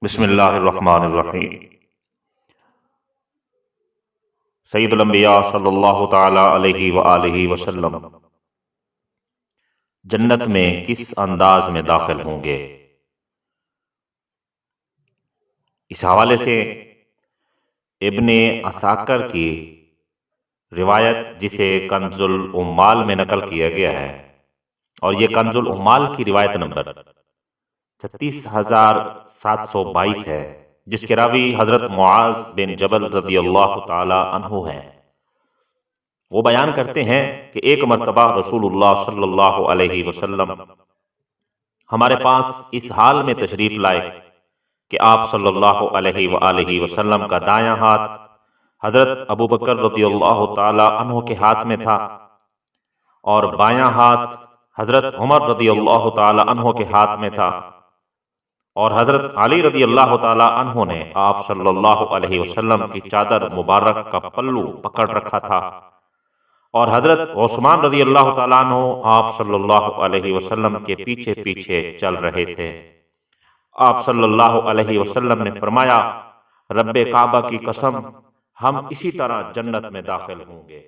بسم اللہ الرحمن الرحیم۔ سید الانبیاء صلی اللہ تعالی علیہ وآلہ وسلم جنت میں کس انداز میں داخل ہوں گے؟ اس حوالے سے ابن عساکر کی روایت جسے کنز العمال میں نقل کیا گیا ہے، اور یہ کنز العمال کی روایت نمبر 36722 ہے، جس کے راوی حضرت معاذ بن جبل رضی اللہ تعالی عنہ ہیں۔ وہ بیان کرتے ہیں کہ ایک مرتبہ رسول اللہ صلی اللہ علیہ وسلم ہمارے پاس اس حال میں تشریف لائے کہ آپ صلی اللہ علیہ وآلہ وسلم کا دایاں ہاتھ حضرت ابو بکر رضی اللہ تعالی عنہ کے ہاتھ میں تھا، اور بایاں ہاتھ حضرت عمر رضی اللہ تعالی عنہ کے ہاتھ میں تھا، اور حضرت علی رضی اللہ تعالی عنہ نے آپ صلی اللہ علیہ وسلم کی چادر مبارک کا پلو پکڑ رکھا تھا، اور حضرت عثمان رضی اللہ تعالیٰ عنہ آپ صلی اللہ علیہ وسلم کے پیچھے پیچھے چل رہے تھے۔ آپ صلی اللہ علیہ وسلم نے فرمایا، رب کعبہ کی قسم، ہم اسی طرح جنت میں داخل ہوں گے۔